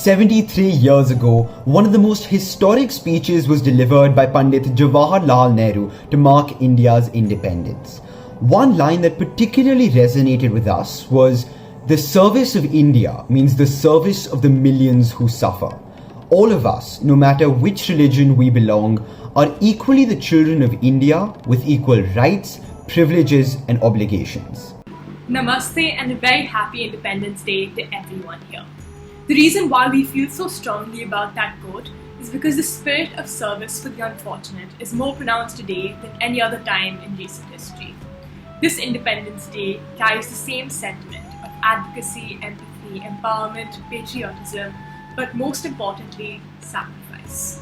73 years ago, one of the most historic speeches was delivered by Pandit Jawaharlal Nehru to mark India's independence. One line that particularly resonated with us was, "The service of India means the service of the millions who suffer." All of us, no matter which religion we belong, are equally the children of India with equal rights, privileges, and obligations. Namaste and a very happy Independence Day to everyone here. The reason why we feel so strongly about that quote is because the spirit of service for the unfortunate is more pronounced today than any other time in recent history. This Independence Day carries the same sentiment of advocacy, empathy, empowerment, patriotism, but most importantly, sacrifice.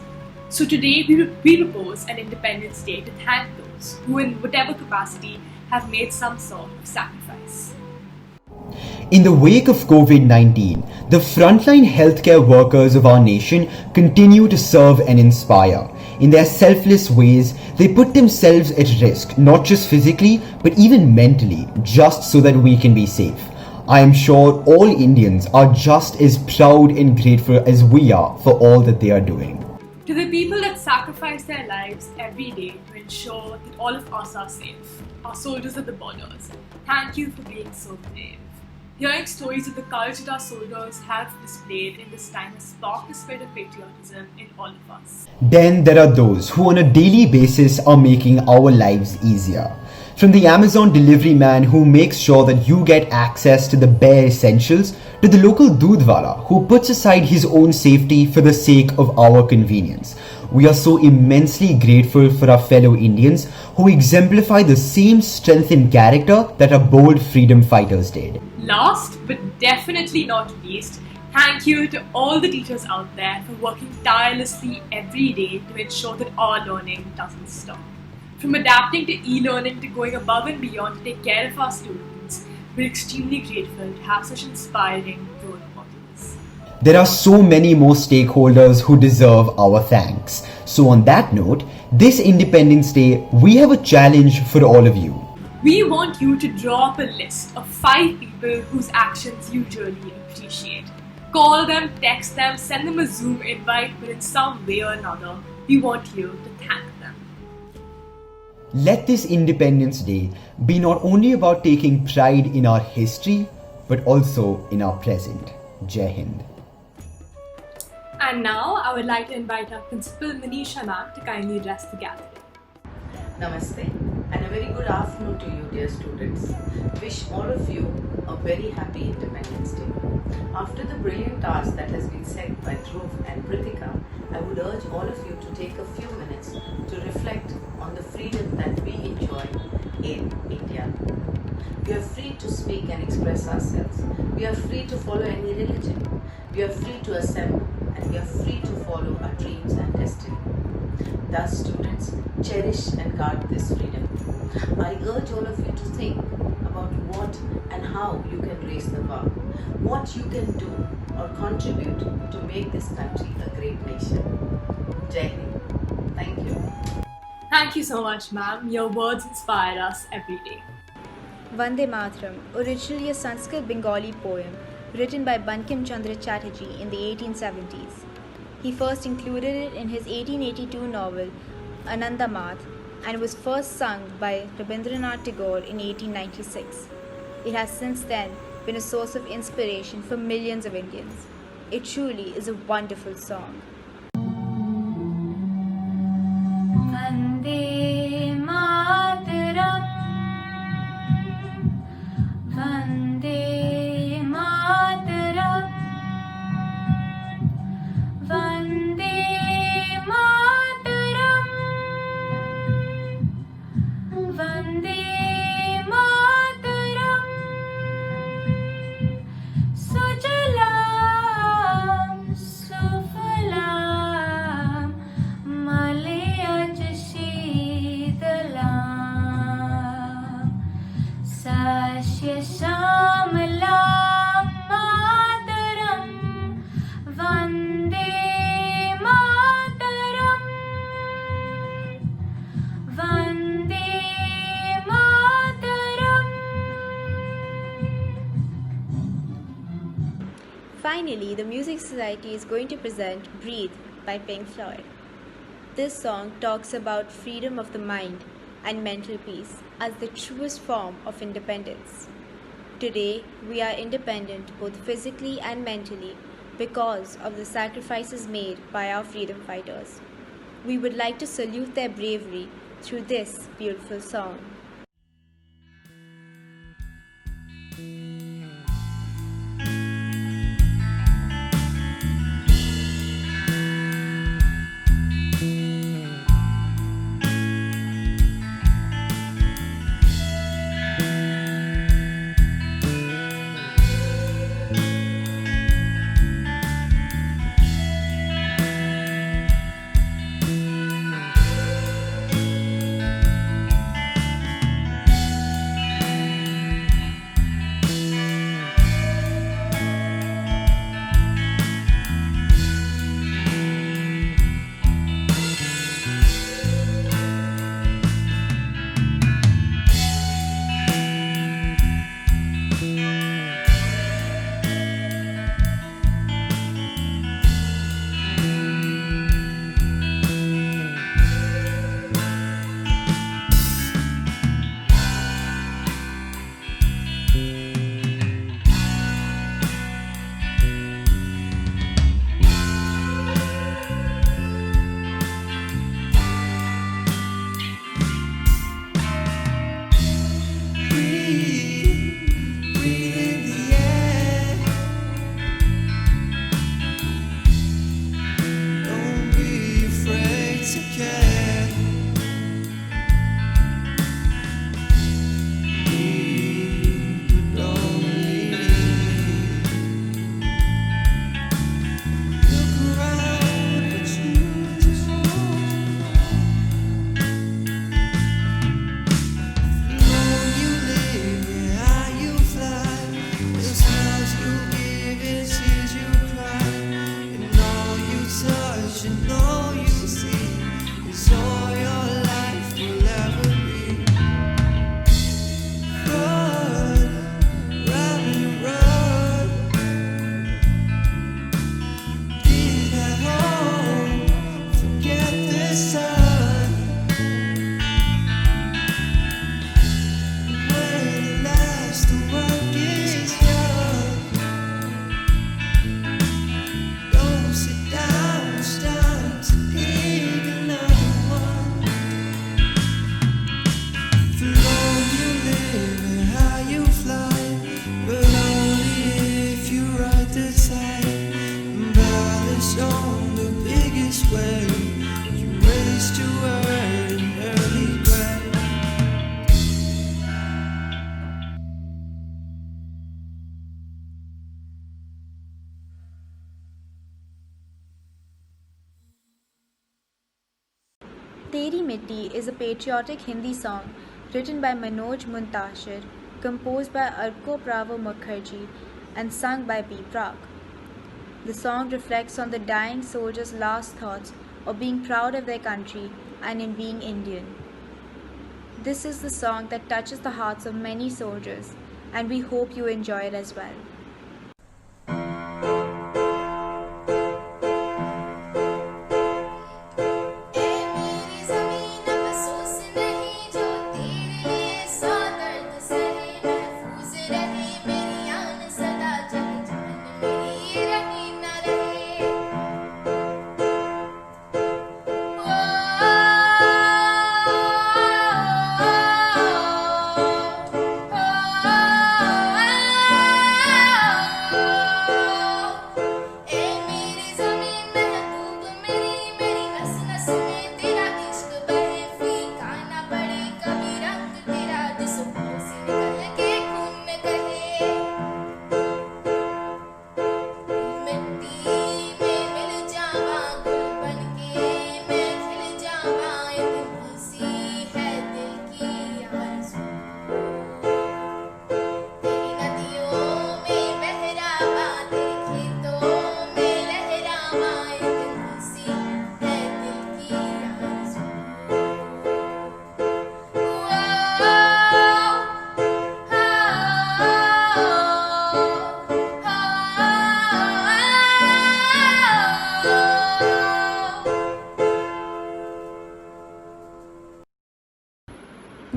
So today we propose an Independence Day to thank those who in whatever capacity have made some sort of sacrifice. In the wake of COVID-19, the frontline healthcare workers of our nation continue to serve and inspire. In their selfless ways, they put themselves at risk, not just physically, but even mentally, just so that we can be safe. I am sure all Indians are just as proud and grateful as we are for all that they are doing. To the people that sacrifice their lives every day to ensure that all of us are safe, our soldiers at the borders, thank you for being so brave. Hearing stories of the courage that our soldiers have displayed in this time has sparked the spirit of patriotism in all of us. Then there are those who on a daily basis are making our lives easier. From the Amazon delivery man who makes sure that you get access to the bare essentials, to the local doodhwala who puts aside his own safety for the sake of our convenience. We are so immensely grateful for our fellow Indians who exemplify the same strength in character that our bold freedom fighters did. Last but definitely not least, thank you to all the teachers out there for working tirelessly every day to ensure that our learning doesn't stop. From adapting to e-learning to going above and beyond to take care of our students, we're extremely grateful to have such inspiring role models. There are so many more stakeholders who deserve our thanks. So on that note, this Independence Day, we have a challenge for all of you. We want you to draw up a list of 5 people whose actions you really appreciate. Call them, text them, send them a Zoom invite, but in some way or another, we want you to thank them. Let this Independence Day be not only about taking pride in our history, but also in our present. Jai Hind. And now I would like to invite our Principal Manisha ma'am to kindly address the gathering. Namaste and a very good afternoon to you, dear students. Wish all of you a very happy Independence Day. After the brilliant task that has been set by Dhruv and Pritika, I would urge all of you to take a few minutes to reflect on the freedom that we enjoy in India. We are free to speak and express ourselves. We are free to follow any religion. We are free to assemble and we are free to follow our dreams and destiny. Thus, students, cherish and guard this freedom. I urge all of you to think about what and how you can raise the bar, what you can do or contribute to make this country a great nation. Jai Hind. Thank you. Thank you so much, ma'am. Your words inspire us every day. Vande Mataram, originally a Sanskrit Bengali poem written by Bankim Chandra Chatterjee in the 1870s. He first included it in his 1882 novel Ananda Math and was first sung by Rabindranath Tagore in 1896. It has since then been a source of inspiration for millions of Indians. It truly is a wonderful song. Vande Mataram, Vande Mataram, Vande Mataram, Vande Mataram, Sujalam Sufalam Malaya Jashi finally, the Music Society is going to present Breathe by Pink Floyd. This song talks about freedom of the mind and mental peace as the truest form of independence. Today, we are independent both physically and mentally because of the sacrifices made by our freedom fighters. We would like to salute their bravery through this beautiful song. Teri Mitti is a patriotic Hindi song written by Manoj Muntashir, composed by Arko Pravo Mukherjee, and sung by B. Prag. The song reflects on the dying soldiers' last thoughts of being proud of their country and in being Indian. This is the song that touches the hearts of many soldiers, and we hope you enjoy it as well.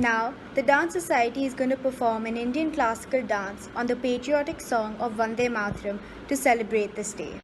Now, the Dance Society is going to perform an Indian classical dance on the patriotic song of Vande Mataram to celebrate this day.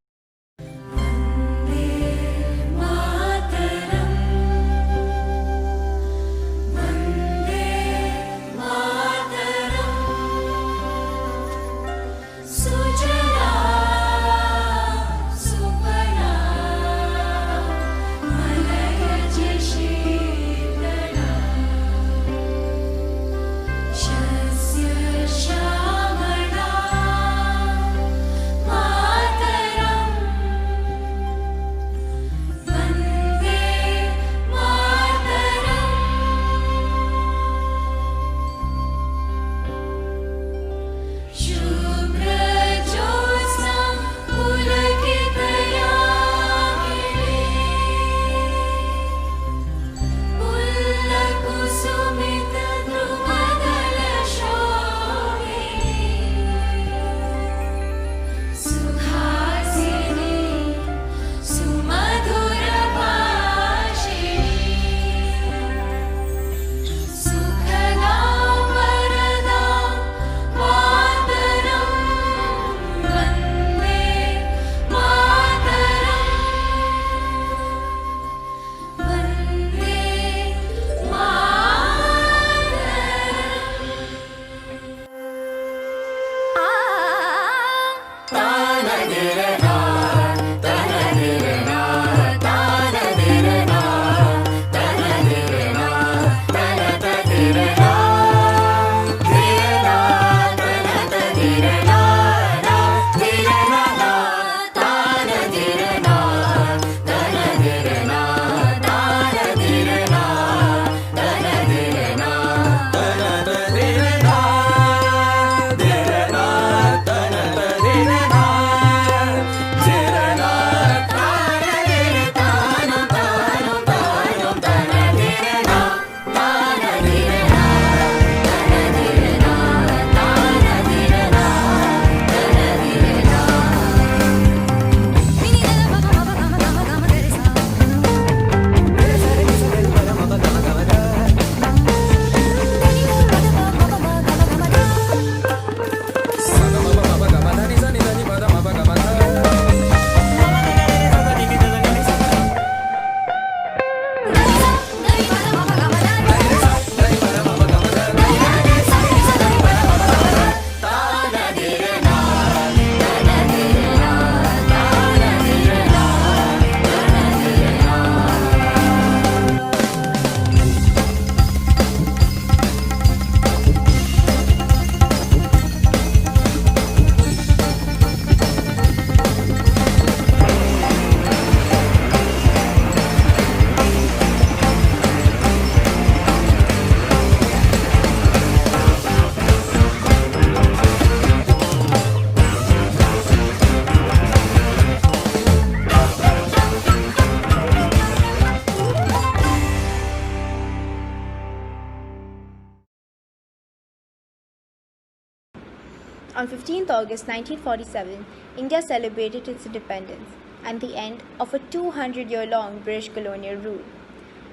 On 15th August 1947, India celebrated its independence and the end of a 200-year-long British colonial rule.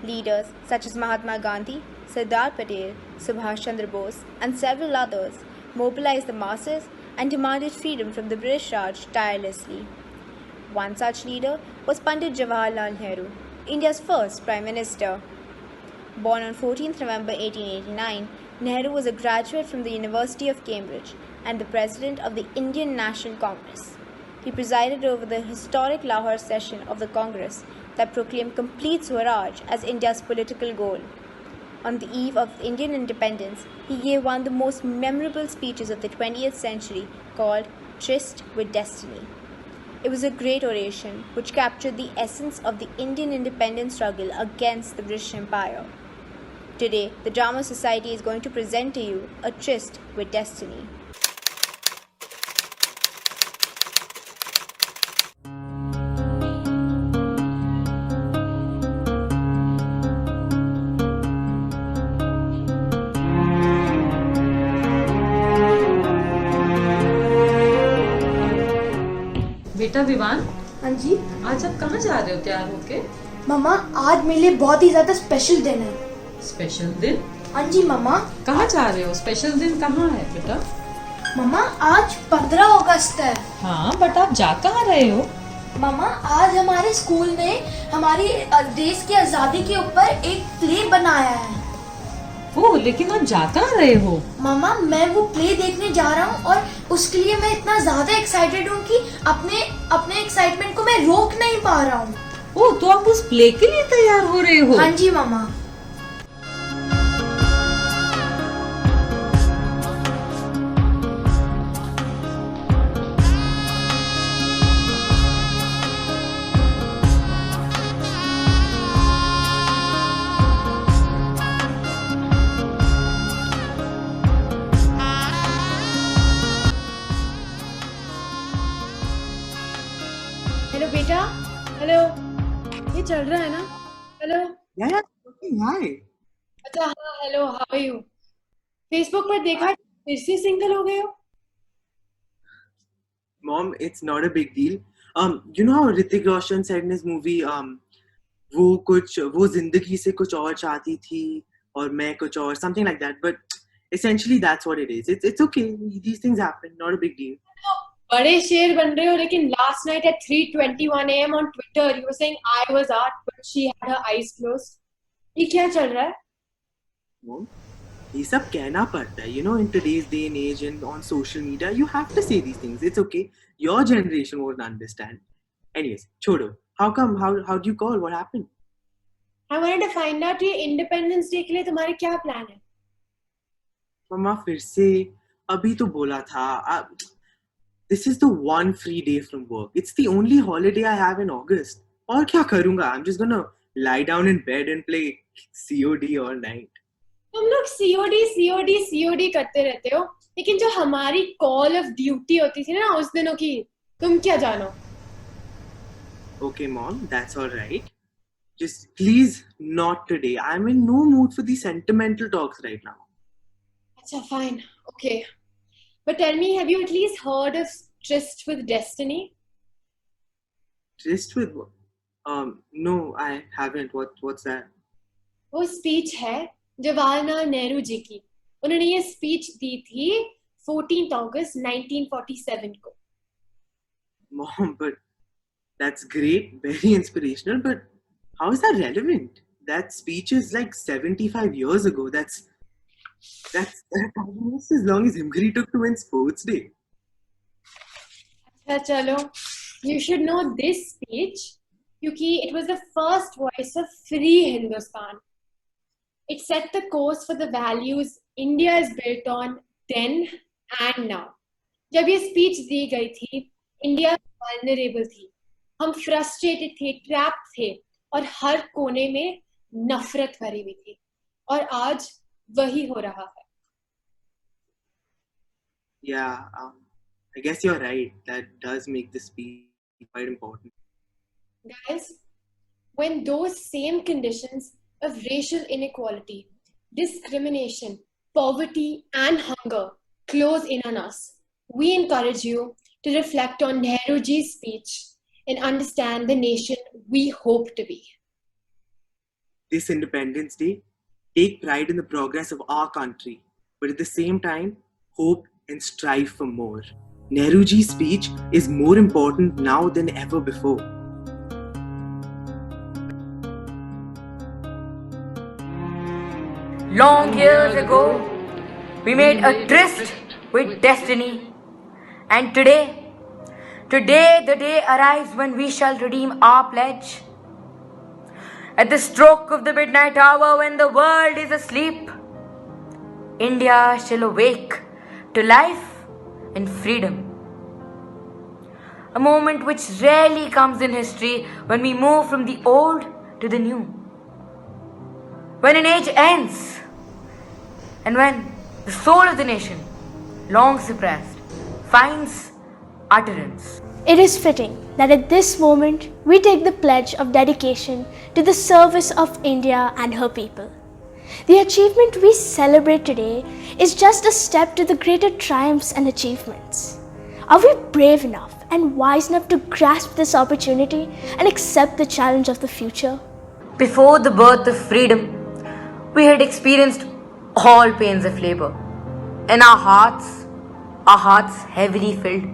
Leaders such as Mahatma Gandhi, Sardar Patel, Subhash Chandra Bose, and several others mobilized the masses and demanded freedom from the British Raj tirelessly. One such leader was Pandit Jawaharlal Nehru, India's first Prime Minister. Born on 14th November 1889, Nehru was a graduate from the University of Cambridge and the President of the Indian National Congress. He presided over the historic Lahore session of the Congress that proclaimed complete Swaraj as India's political goal. On the eve of Indian independence, he gave one of the most memorable speeches of the 20th century called Tryst with Destiny. It was a great oration which captured the essence of the Indian independence struggle against the British Empire. Today, the Drama Society is going to present to you a Tryst with Destiny. बेटा विवान, हाँ जी आज आप कहाँ जा रहे हो तैयार होके? मामा, आज मेरे लिए बहुत ही ज्यादा स्पेशल दिन है। स्पेशल दिन हाँ जी मम्मा। कहाँ जा रहे हो? स्पेशल दिन कहाँ है बेटा? मम्मा आज 15 अगस्त है। हाँ, बट आप जा कहाँ रहे हो? मम्मा आज हमारे स्कूल ने हमारी देश की आज़ादी के ऊपर एक प्ले बनाया है। ओह, लेकिन आप जा कहाँ रहे हो? मम्मा मैं वो प्ले देखने जा रहा हूँ और उसके लिए मैं इतना ज़्यादा एक्साइटेड हूँ कि अपने एक्साइटमेंट को मैं रोक नहीं पा रहा हूँ। ओह, तो आप उस प्ले के लिए तैयार हो रहे हो? हाँ जी मम्मा। हेलो बेटा। हेलो, ये चल रहा है ना? हेलो। Yeah, okay, hi. अच्छा हाँ, hello, how are you? Facebook पर देखा फिर से सिंगल हो गए हो? Mom, it's not a big deal. You know how Hrithik Roshan said in his movie, वो जिंदगी से कुछ और चाहती थी और मैं कुछ और, something like that. But essentially, that's what it is. It's okay. These things happen. Not a big deal. बड़े शेर बन रहे हो, लेकिन last night at 3:21 a.m. on Twitter you were saying I was art but she had her eyes closed. ये क्या चल रहा है? Mom, ये सब कहना पड़ता है. You know, in today's day and age and on social media, you have to say these things. It's okay. Your generation won't understand. Anyways, छोड़ो. How come? How do you call? What happened? I wanted to find out ये Independence Day के लिए तुम्हारे क्या plan है? मम्मा फिर से अभी तो बोला था. This is the one free day from work. It's the only holiday I have in August. और क्या करूँगा? I'm just gonna lie down in bed and play COD all night. तुम लोग COD करते रहते हो, लेकिन जो हमारी कॉल ऑफ ड्यूटी होती थी ना उस दिनों की, तुम क्या जानो? Okay, Mom, that's all right. Just please not today. I'm in no mood for these sentimental talks right now. अच्छा fine, okay. But tell me, have you at least heard of Tryst with Destiny? Just with no, I haven't. What's that? वो speech है जवाहरलाल नेहरू जी की. उन्होंने ये speech दी थी 14 अगस्त 1947 को. Mom, but that's great, very inspirational, but how is that relevant? That speech is like 75 years ago. That's almost as long as Himgiri took to win Sports Day. अच्छा चलो, you should know this speech क्योंकि it was the first voice of free Hindustan. It set the course for the values India is built on then and now. जब ये speech दी गई थी, India vulnerable थी. हम frustrated थे, trapped थे और हर कोने में नफरत भरी हुई थी. और आज वही हो रहा है. Yeah, I guess you're right. That does make the speech quite important. Guys, when those same conditions of racial inequality, discrimination, poverty, and hunger close in on us, we encourage you to reflect on Nehruji's speech and understand the nation we hope to be. This Independence Day, take pride in the progress of our country, but at the same time, hope and strive for more. Nehruji's speech is more important now than ever before. Long years ago, we made a tryst with destiny. And today the day arrives when we shall redeem our pledge. At the stroke of the midnight hour, when the world is asleep, India shall awake to life and freedom. A moment which rarely comes in history when we move from the old to the new. When an age ends and when the soul of the nation, long suppressed, finds utterance. It is fitting that at this moment we take the pledge of dedication to the service of India and her people. The achievement we celebrate today is just a step to the greater triumphs and achievements. Are we brave enough and wise enough to grasp this opportunity and accept the challenge of the future? Before the birth of freedom, we had experienced all pains of labor. And our hearts heavily filled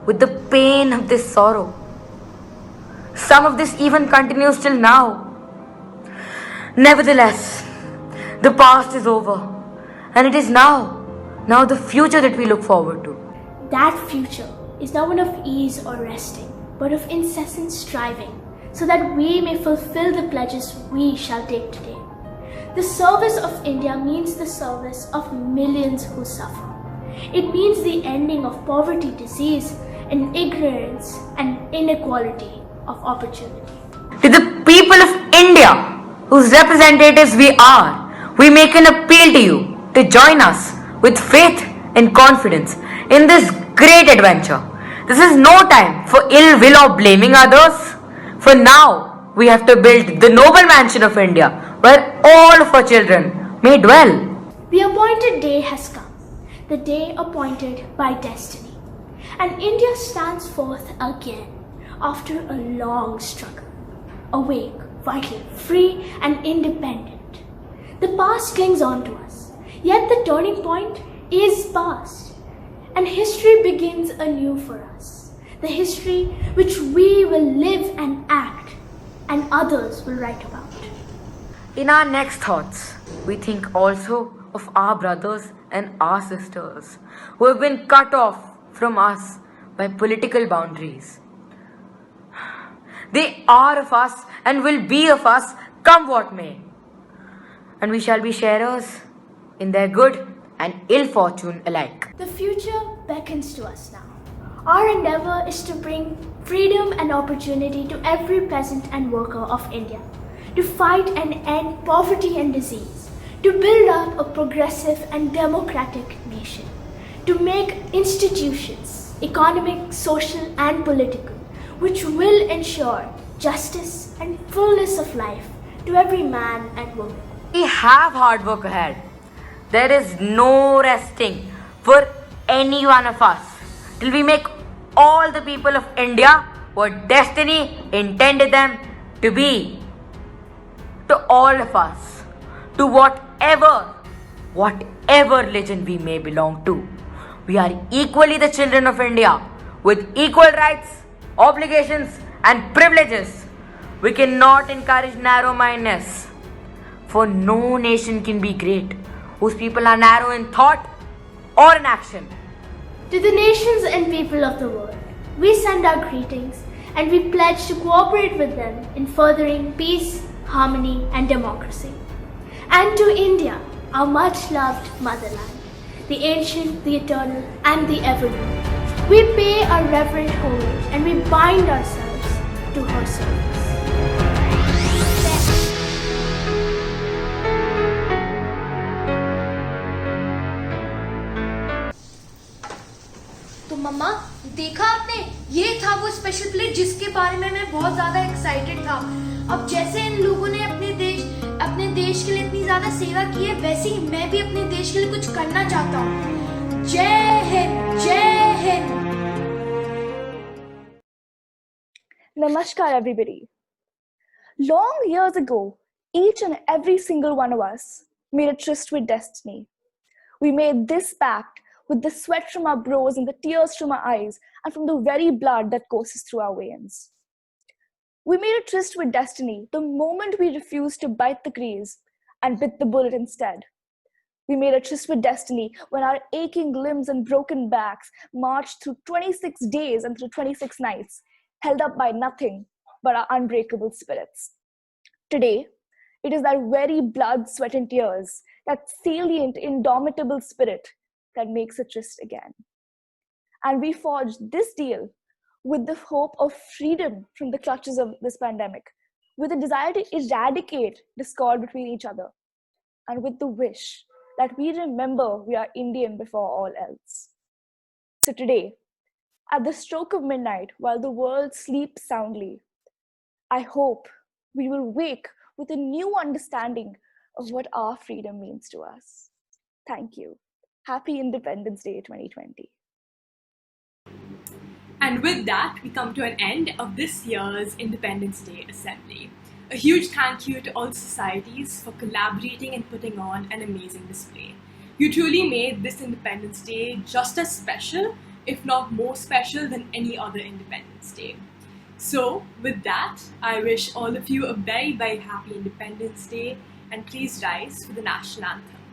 with the pain of this sorrow. Some of this even continues till now. Nevertheless, the past is over, and it is now the future that we look forward to. That future is not one of ease or resting, but of incessant striving, so that we may fulfill the pledges we shall take today. The service of India means the service of millions who suffer. It means the ending of poverty, disease, and ignorance and inequality of opportunity. To the people of India, whose representatives we are, we make an appeal to you to join us with faith and confidence in this great adventure. This is no time for ill will or blaming others. For now, we have to build the noble mansion of India where all of our children may dwell. The appointed day has come, the day appointed by destiny, and India stands forth again after a long struggle, awake, vital, free and independent. The past clings on to us, yet the turning point is past, and history begins anew for us, the history which we will live and act, and others will write about. In our next thoughts, we think also of our brothers and our sisters who have been cut off from us by political boundaries. They are of us and will be of us, come what may. And we shall be sharers in their good and ill fortune alike. The future beckons to us now. Our endeavor is to bring freedom and opportunity to every peasant and worker of India, to fight and end poverty and disease, to build up a progressive and democratic nation, to make institutions, economic, social and political, which will ensure justice and fullness of life to every man and woman. We have hard work ahead. There is no resting for any one of us till we make all the people of India what destiny intended them to be. To all of us, to whatever religion we may belong to, we are equally the children of India with equal rights, obligations and privileges. We cannot encourage narrow-mindedness, for no nation can be great whose people are narrow in thought or in action. To the nations and people of the world, we send our greetings and we pledge to cooperate with them in furthering peace, harmony and democracy. And to India, our much-loved motherland, the ancient, the eternal and the ever-new, we pay our reverent homage and we bind ourselves to her service. तो मम्मा देखा आपने, ये था वो special plate जिसके बारे में मैं बहुत ज्यादा एक्साइटेड था। अब जैसे इन लोगों ने अपने देश के लिए इतनी ज्यादा सेवा की है, वैसे ही मैं भी अपने देश के लिए कुछ करना चाहता हूँ। जय हिंद, जय Hind. Namaskar, everybody. Long years ago, each and every single one of us made a tryst with destiny. We made this pact with the sweat from our brows and the tears from our eyes and from the very blood that courses through our veins. We made a tryst with destiny the moment we refused to bite the crease and bit the bullet instead. We made a tryst with destiny when our aching limbs and broken backs marched through 26 days and through 26 nights, held up by nothing but our unbreakable spirits. Today, it is that very blood, sweat, and tears, that salient, indomitable spirit that makes a tryst again. And we forged this deal with the hope of freedom from the clutches of this pandemic, with a desire to eradicate discord between each other, and with the wish that we remember we are Indian before all else. So today, at the stroke of midnight, while the world sleeps soundly, I hope we will wake with a new understanding of what our freedom means to us. Thank you. Happy Independence Day 2020. And with that, we come to an end of this year's Independence Day Assembly. A huge thank you to all societies for collaborating and putting on an amazing display. You truly made this Independence Day just as special, if not more special than any other Independence Day. So, with that, I wish all of you a very, very happy Independence Day, and please rise for the national anthem.